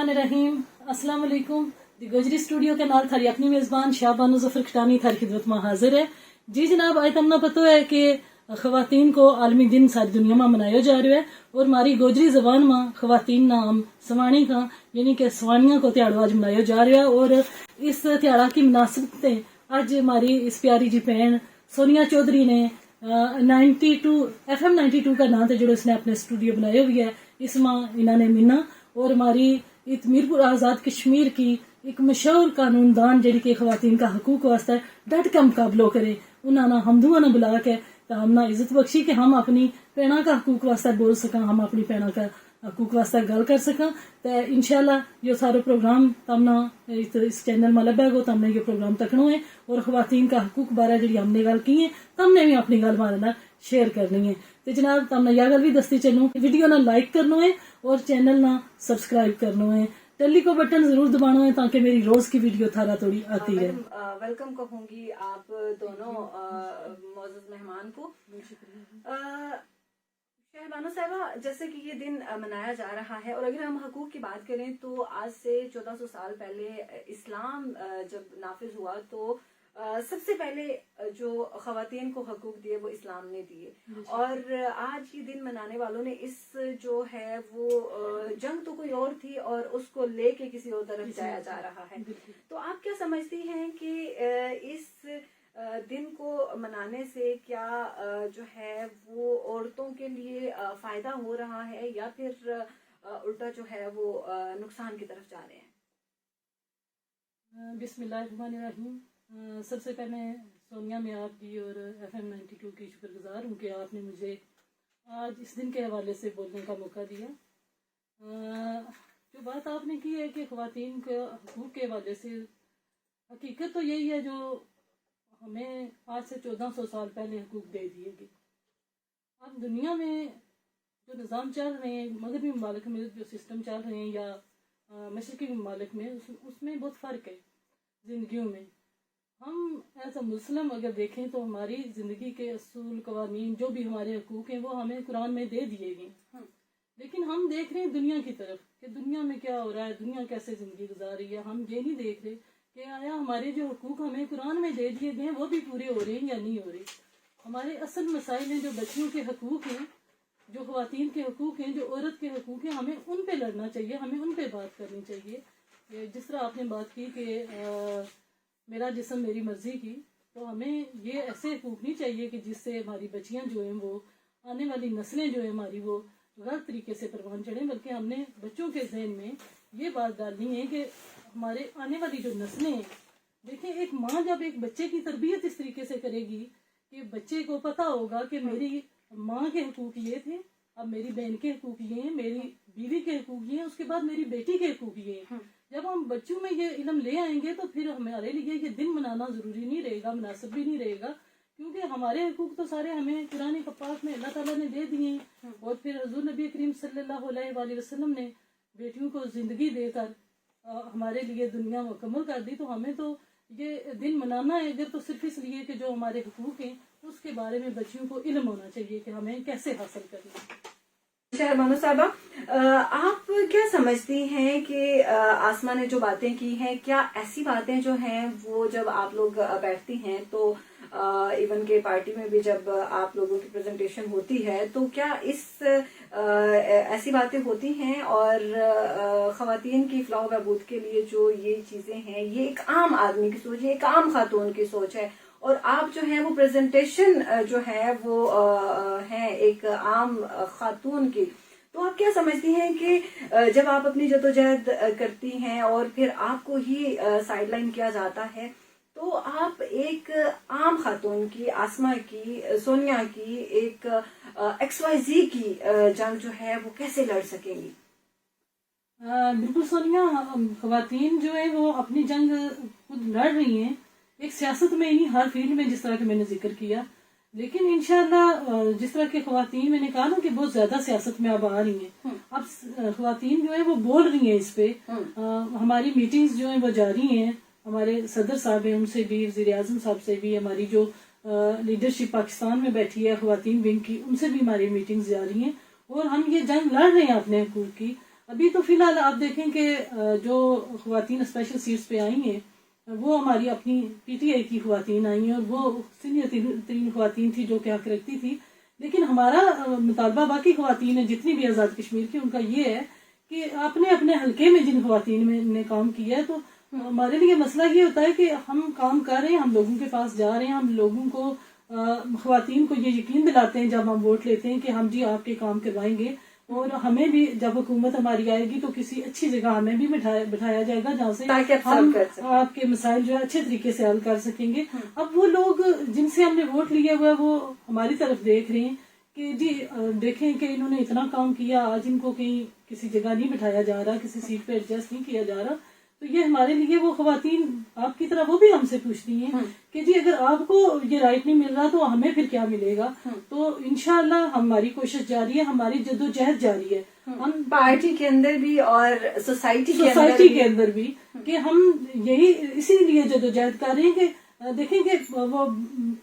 बिस्मिल्लाहिर्रहमानिर्रहीम। अस्सलाम वालेकुम। दी गोजरी स्टूडियो के नाल थारी अपनी मेज़बान शाहबानो ज़फ़र खटानी थारी खिदमत में हाजिर है। जी जनाब, आज तमना पता है कि ख़वातीन को आलमी दिन सारी दुनिया में मनाया जा रहा है और हमारी गोजरी ज़बान में ख़वातीन नाम सवानी का यानी कि सवानिया को त्याड़ो आज मनाया जा रहा है। और इस त्याड़ा की मुनासिबत आज हमारी इस प्यारी जी भैन सोनिया चौधरी ने 92 FM 92 का नाम जो इसने अपने स्टूडियो बनाया हुआ है, इसमें इन्होंने मिलना और हमारी इत मीरपुर आज़ाद कश्मीर की एक मशहूर कानूनदान जी की ख़वातीन का हकूक वास्ते डट के मुकाबलो करे, उन्होंने हमदुआ ने बुला के तो हमने इज्जत बख्शी कि हम अपनी भैणा का हकूक वास्ते बोल सका, हम अपनी भैणा का हकूक वास्ते गल कर सका। तो इंशाल्लाह ये सारे प्रोग्राम तमना इस चैनल में लभेगा, तमने ये प्रोग्राम तकनो है और ख़वातीन का हकूक बारे जी हमने गल की है तमने भी अपनी गल मारे शेयर करनी है। तो जनाब तमने यह गल भी दसती चलूँ, वीडियो ना लाइक करना है और चैनल ना सब्सक्राइब करना है, टेली को बटन जरूर दबाना है ताकि मेरी रोज की वीडियो थारा थोड़ी आती रहे। वेलकम कहूंगी आप दोनों मौजूद मेहमान को। शहबानो साहबा, जैसे कि ये दिन मनाया जा रहा है और अगर हम हकूक की बात करें तो आज से 1400 साल पहले इस्लाम जब नाफिज हुआ तो सबसे पहले जो ख़वातीन को हकूक दिए वो इस्लाम ने दिए और आज ये दिन मनाने वालों ने इस जो है वो जंग तो कोई और थी और उसको लेके किसी और तरफ जाया जा रहा है। तो आप क्या समझती हैं कि इस दिन को मनाने से क्या जो है वो औरतों के लिए फायदा हो रहा है या फिर उल्टा जो है वो नुकसान की तरफ जा रहे हैं? बिस्मिल्लाहिर्रहमानिर्रहीम। सबसे पहले सोनिया मैं आपकी और FM 92 की शुक्रगुजार हूँ कि आपने मुझे आज इस दिन के हवाले से बोलने का मौका दिया। जो बात आपने की है कि ख़वातीन के हकूक़ के हवाले से, हकीकत तो यही है जो हमें आज से 1400 साल पहले हकूक़ दे दिए गए। अब दुनिया में जो निज़ाम चल रहे हैं, मगरबी ममालिक में जो सिस्टम चल रहे हैं या मशरक़ी ममालिक में, उसमें बहुत फ़र्क है ज़िंदगियों में। हम एज अ मुस्लिम अगर देखें तो हमारी ज़िंदगी के असूल कवानीन जो भी हमारे हकूक़ हैं वो हमें कुरान में दे दिए गए, लेकिन हम देख रहे हैं दुनिया की तरफ कि दुनिया में क्या हो रहा है, दुनिया कैसे ज़िंदगी गुजार रही है। हम ये नहीं देख रहे कि आया हमारे जो हकूक़ हमें कुरान में दे दिए गए हैं वो भी पूरे हो रहे हैं या नहीं हो रहे। हमारे असल मसाइल हैं जो बच्चियों के हकूक़ हैं, जो ख़वातीन के हकूक़ हैं, जो औरत के हकूक़ हैं, हमें उन पे लड़ना चाहिए, हमें उन पे बात करनी चाहिए। जिस तरह आपने बात की कि मेरा जिस्म मेरी मर्जी की, तो हमें ये ऐसे हकूक़ नहीं चाहिए कि जिससे हमारी बच्चियां जो हैं वो आने वाली नस्लें जो है हमारी वो गलत तरीके से परवान चढ़ें, बल्कि हमने बच्चों के जहन में ये बात डालनी है कि हमारे आने वाली जो नस्लें हैं, देखिए एक माँ जब एक बच्चे की तरबियत इस तरीके से करेगी कि बच्चे को पता होगा कि मेरी माँ के हकूक़ ये थे, अब मेरी बहन के हकूक़ ये हैं, मेरी बीवी के हकूक़ ये हैं, उसके बाद मेरी बेटी के हकूक़ ये हैं। जब हम बच्चों में ये इल्म ले आएंगे तो फिर हमारे लिए ये दिन मनाना ज़रूरी नहीं रहेगा, मुनासिब भी नहीं रहेगा, क्योंकि हमारे हकूक़ तो सारे हमें कुरान पाक में अल्लाह ताला ने दे दिए हैं और फिर हुज़ूर नबी करीम सल्लल्लाहु अलैहि वसल्लम ने बेटियों को ज़िंदगी देकर हमारे लिए दुनिया मुकम्मल कर दी। तो हमें तो ये दिन मनाना है अगर तो सिर्फ इसलिए कि जो हमारे हकूक़ हैं उसके बारे में बच्चियों को इल्म होना चाहिए कि हमें कैसे हासिल करना है। शहबानो साहबा, आप क्या समझती हैं कि आसमा ने जो बातें की हैं, क्या ऐसी बातें जो हैं वो जब आप लोग बैठती हैं तो इवन के पार्टी में भी जब आप लोगों की प्रेजेंटेशन होती है तो क्या ऐसी बातें होती हैं और ख़वातीन की फ़लाह बहबूद के लिए जो ये चीज़ें हैं ये एक आम आदमी की सोच है, एक आम खातून की सोच है और आप जो है वो प्रेजेंटेशन जो है वो है एक आम खातून की, तो आप क्या समझती हैं कि जब आप अपनी जदोजहद करती हैं और फिर आपको ही साइडलाइन किया जाता है तो आप एक आम खातून की, आसमा की, सोनिया की, एक XYZ की जंग जो है वो कैसे लड़ सकेंगी? बिल्कुल सोनिया, ख़वातीन जो है वो अपनी जंग खुद लड़ रही हैं, एक सियासत में ही हर फील्ड में, जिस तरह के मैंने जिक्र किया, लेकिन इंशाल्लाह जिस तरह के ख़वातीन मैंने कहा ना कि बहुत ज्यादा सियासत में अब आ रही हैं, अब ख़वातीन जो है वो बोल रही हैं इस पे। हमारी मीटिंग्स जो है वो जारी हैं, हमारे सदर साहब हैं उनसे भी, वज़ीर आज़म साहब से भी, हमारी जो लीडरशिप पाकिस्तान में बैठी है ख़वातीन विंग की, उनसे भी हमारी मीटिंग्स जारी हैं और हम ये जंग लड़ रहे हैं अपने हकूक़ की। ابھی تو فی الحال آپ دیکھیں کہ جو خواتین اسپیشل سیٹس پہ آئی ہیں وہ ہماری اپنی پی ٹی آئی کی خواتین آئی ہیں، اور وہ سینئر ترین خواتین تھی جو کہ حق رکھتی تھی. لیکن ہمارا مطالبہ باقی خواتین ہیں جتنی بھی آزاد کشمیر کی، ان کا یہ ہے کہ اپنے اپنے حلقے میں جن خواتین نے کام کیا ہے، تو ہمارے لیے مسئلہ یہ ہوتا ہے کہ ہم کام کر رہے ہیں، ہم لوگوں کے پاس جا رہے ہیں، ہم لوگوں کو خواتین کو یہ یقین دلاتے ہیں جب ہم ووٹ لیتے ہیں کہ ہم جی آپ کے کام کروائیں گے، اور ہمیں بھی جب حکومت ہماری آئے گی تو کسی اچھی جگہ ہمیں بھی بٹھایا جائے گا جہاں سے ہم آپ کے مسائل جو ہے اچھے طریقے سے حل کر سکیں گے. اب وہ لوگ جن سے ہم نے ووٹ لیا ہوا ہے وہ ہماری طرف دیکھ رہے ہیں کہ جی دیکھیں کہ انہوں نے اتنا کام کیا، آج ان کو کہیں کسی جگہ نہیں بٹھایا جا رہا، کسی سیٹ پہ ایڈجسٹ نہیں کیا جا رہا. تو یہ ہمارے لیے وہ خواتین آپ کی طرح وہ بھی ہم سے پوچھتی ہیں کہ جی اگر آپ کو یہ رائٹ نہیں مل رہا تو ہمیں پھر کیا ملے گا. تو انشاءاللہ ہماری کوشش جاری ہے، ہماری جدوجہد جاری ہے، ہم پارٹی کے اندر بھی اور سوسائٹی کے اندر بھی، کہ ہم یہی اسی لیے جدوجہد کر رہے ہیں کہ دیکھیں کہ وہ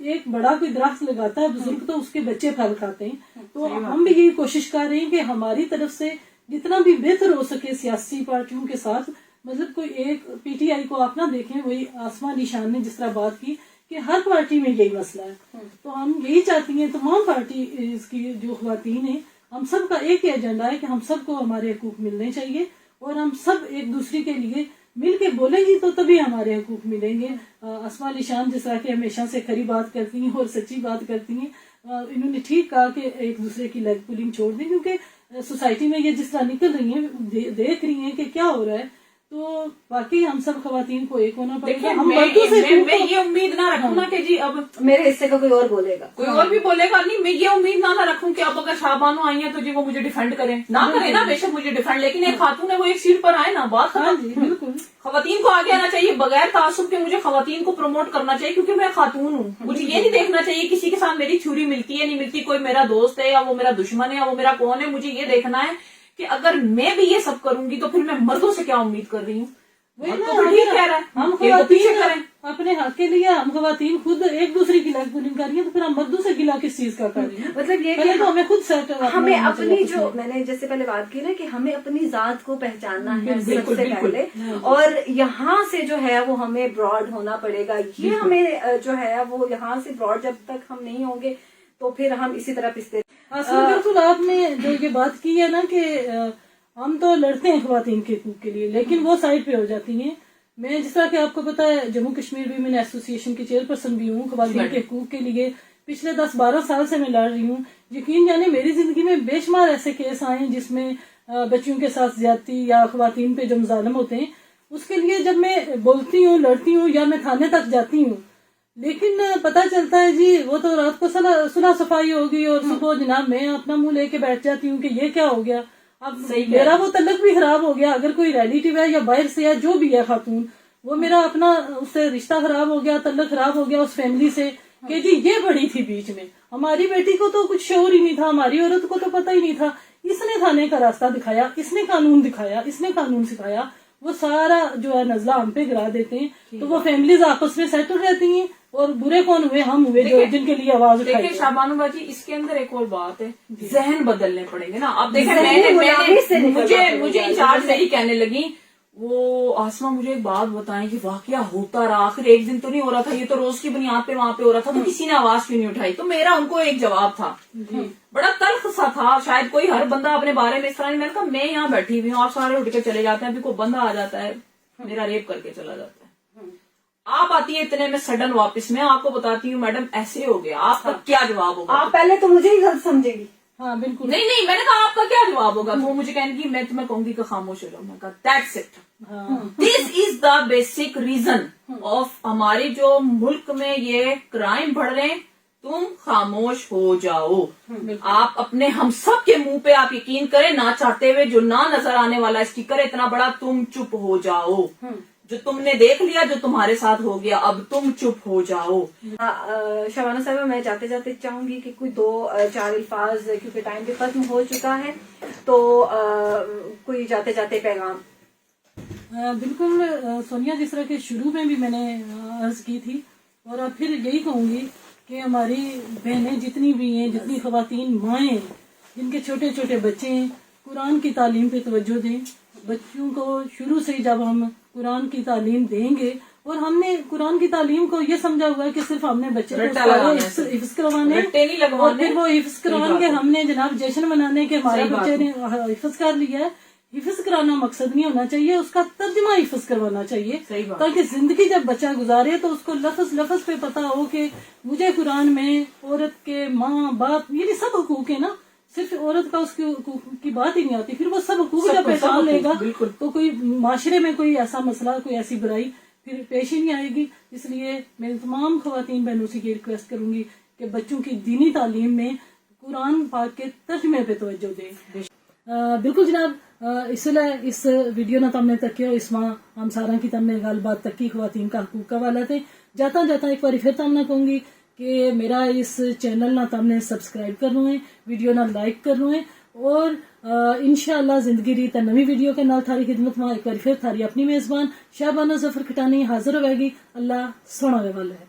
ایک بڑا کوئی درخت لگاتا ہے بزرگ تو اس کے بچے پھل کھاتے ہیں. تو ہم بھی یہی کوشش کر رہے ہیں کہ ہماری طرف سے جتنا بھی بہتر ہو سکے سیاسی پارٹیوں کے ساتھ، مطلب کوئی ایک پی ٹی آئی کو آپ نہ دیکھیں، وہی آسما علی شان نے جس طرح بات کی کہ ہر پارٹی میں یہی مسئلہ ہے. تو ہم یہی چاہتی ہیں تمام پارٹی کی جو خواتین ہیں، ہم سب کا ایک ہی ایجنڈا ہے کہ ہم سب کو ہمارے حقوق ملنے چاہیے، اور ہم سب ایک دوسرے کے لیے مل کے بولیں گی تو تبھی ہمارے حقوق ملیں گے. آسما علی شان جس طرح کہ ہمیشہ سے کھری بات کرتی ہیں اور سچی بات کرتی ہیں، انہوں نے ٹھیک کہا کہ ایک دوسرے کی لیگ پولنگ چھوڑ دیں، کیونکہ سوسائٹی میں یہ جس طرح نکل رہی ہیں، دیکھ رہی ہیں کہ کیا ہو رہا ہے. تو باقی ہم سب خواتین کو ایک ہونا پڑے گا. میں یہ امید نہ رکھوں نا کہ جی اب میرے حصے کا کوئی اور بولے گا، کوئی اور بھی بولے گا. نہیں، میں یہ امید نہ رکھوں کہ اب اگر شاہبانو آئی ہیں تو جی وہ مجھے ڈیفینڈ کریں، نہ کریں نا، بے شک مجھے ڈیفینڈ، لیکن ایک خاتون ہے وہ ایک سیٹ پر آئے نا، بات بالکل. خواتین کو آگے آنا چاہیے بغیر تعصب کے. مجھے خواتین کو پروموٹ کرنا چاہیے کیونکہ میں خاتون ہوں. مجھے یہ نہیں دیکھنا چاہیے کسی کے ساتھ میری تھیوری ملتی ہے نہیں ملتی، کوئی میرا دوست ہے یا وہ میرا دشمن ہے یا وہ میرا کون ہے. مجھے یہ دیکھنا ہے کہ اگر میں بھی یہ سب کروں گی تو پھر میں مردوں سے کیا امید کر رہی ہوں. ہم خواتین اپنے حق کے لیے، ہم خواتین خود ایک دوسرے کی لیگ پولنگ کر رہی ہیں، تو پھر ہم مردوں سے گلا کس چیز کا کر رہی ہیں؟ مطلب یہ پہلے تو ہمیں خود سیٹ، ہمیں اپنی جو میں نے جیسے پہلے بات کی نا کہ ہمیں اپنی ذات کو پہچاننا ہے سب سے پہلے، اور یہاں سے جو ہے وہ ہمیں براڈ ہونا پڑے گا. یہ ہمیں جو ہے وہ یہاں سے براڈ جب تک ہم نہیں ہوں گے تو پھر ہم اسی طرح پستے. بالکل آپ نے جو یہ بات کی ہے نا کہ ہم تو لڑتے ہیں خواتین کے حقوق کے لیے، لیکن وہ سائڈ پہ ہو جاتی ہیں. میں جس طرح کہ آپ کو پتا ہے جموں کشمیر ویمن ایسوسی ایشن کی چیئرپرسن بھی ہوں، خواتین کے حقوق کے لیے پچھلے 10-12 سال سے میں لڑ رہی ہوں. یقین جانے میری زندگی میں بے شمار ایسے کیس آئے ہیں جس میں بچیوں کے ساتھ زیادتی یا خواتین پہ جو مظالم ہوتے ہیں، اس کے لیے جب میں بولتی ہوں، لڑتی ہوں یا میں تھانے تک جاتی ہوں، لیکن پتہ چلتا ہے جی وہ تو رات کو صلح صفائی ہوگی اور صبح جناب میں اپنا منہ لے کے بیٹھ جاتی ہوں کہ یہ کیا ہو گیا. اب میرا وہ تعلق بھی خراب ہو گیا. اگر کوئی ریلیٹیو ہے یا باہر سے ہے جو بھی ہے خاتون، وہ میرا اپنا اس سے رشتہ خراب ہو گیا، تعلق خراب ہو گیا اس فیملی سے کہ جی یہ بڑی تھی بیچ میں، ہماری بیٹی کو تو کچھ شعور ہی نہیں تھا، ہماری عورت کو تو پتہ ہی نہیں تھا، اس نے تھانے کا راستہ دکھایا، اس نے قانون دکھایا، اس نے قانون سکھایا. وہ سارا جو ہے نزلہ ہم پہ گرا دیتے ہیں. تو وہ فیملیز آپس میں سیٹل رہتی ہیں، اور برے کون ہوئے؟ ہم ہوئے جو جن کے لیے آواز اٹھائی. دیکھیں شاہبانو باجی، اس کے اندر ایک اور بات ہے، ذہن بدلنے پڑیں گے نا. اب دیکھیں مجھے انچارج سے ہی کہنے لگی وہ آسما مجھے ایک بات بتائیں کہ واقعہ ہوتا رہا، آخر ایک دن تو نہیں ہو رہا تھا، یہ تو روز کی بنیاد پہ وہاں پہ ہو رہا تھا، تو کسی نے آواز کیوں نہیں اٹھائی؟ تو میرا ان کو ایک جواب تھا، بڑا تلخ سا تھا، شاید کوئی ہر بندہ اپنے بارے میں اس طرح نہیں. میں نے کہا میں یہاں بیٹھی ہوئی ہوں، آپ سارے اٹھ کے چلے جاتے ہیں، ابھی کوئی بندہ آ جاتا ہے میرا ریپ کر کے چلا جاتا ہے، آپ آتی ہے اتنے میں سڈن واپس، میں آپ کو بتاتی ہوں میڈم ایسے ہو گیا، آپ کا کیا جواب ہوگا؟ آپ پہلے تو مجھے ہی غلط سمجھے گی. ہاں بالکل. نہیں میں نے کہا آپ کا کیا جواب ہوگا؟ وہ مجھے کہنے کی میں تمہیں کہوں گی کہ خاموش ہو جاؤ. میں کہا that's it, this is the basic reason of ہمارے جو ملک میں یہ کرائم بڑھ رہے ہیں، تم خاموش ہو جاؤ. آپ اپنے ہم سب کے منہ پہ آپ یقین کریں، نہ چاہتے ہوئے جو نہ نظر آنے والا اسٹیکر اتنا بڑا، تم چپ ہو جاؤ. جو تم نے دیکھ لیا، جو تمہارے ساتھ ہو گیا، اب تم چپ ہو جاؤ. شبانہ صاحبہ، میں جاتے جاتے چاہوں گی کہ کوئی 2-4 الفاظ، کیونکہ ٹائم بھی ختم ہو چکا ہے، تو کوئی جاتے جاتے پیغام. بالکل سونیا، جس طرح کہ شروع میں بھی میں نے عرض کی تھی، اور اب پھر یہی کہوں گی کہ ہماری بہنیں جتنی بھی ہیں، جتنی خواتین مائیں ہیں جن کے چھوٹے چھوٹے بچے ہیں، कुरान की तालीम पे तवज्जो दें। बच्चों को शुरू से ही जब हम कुरान की तालीम देंगे, और हमने कुरान की तालीम को ये समझा हुआ है कि सिर्फ हमने बच्चे को रट्टा लगाना है, हिफ्ज करवाने, रट्टे नहीं और लगवाने। फिर वो हिफ्ज करवाने के हमने जनाब जश्न मनाने के हमारे सही बात बच्चे ने हिफ्ज कर लिया है। हिफ्ज कराना मकसद नहीं होना चाहिए, उसका तर्जुमा हिफ्ज करवाना चाहिए, सही बात। ताकि जिंदगी जब बच्चा गुजारे तो उसको लफ्ज लफ्ज पे पता हो कि मुझे कुरान में औरत के माँ बाप ये सब हुकूक है ना, सिर्फ औरत का उसके हुकूक की बात ही नहीं आती। फिर वो सब हुकूक जब पहचान लेगा बिल्कुल। तो कोई माशरे में कोई ऐसा मसला, कोई ऐसी बुराई फिर पेश ही नहीं आएगी। इसलिए मैं तमाम खवातीन बहनों से ये रिक्वेस्ट करूंगी कि बच्चों की दीनी तालीम में कुरान पाक के तर्जमे पे तवज्जो दें। बिल्कुल जनाब, इस वीडियो ना तमने तकियो इसमें हम सारा की तमने गलबात तकी खवातीन का हकूक का वाला थे। जाता जाता एक बार फिर तमना कहूंगी कि मेरा इस चैनल ना तमने सब्सक्राइब करना है, वीडियो ना लाइक करना है, और इंशाअल्लाह जिंदगी री नवी वीडियो के नाल थारी खिदमत में एक बार फिर थारी अपनी मेजबान शाहबाना जफर खटानी हाजिर होगी। अल्लाह सोना वाला है।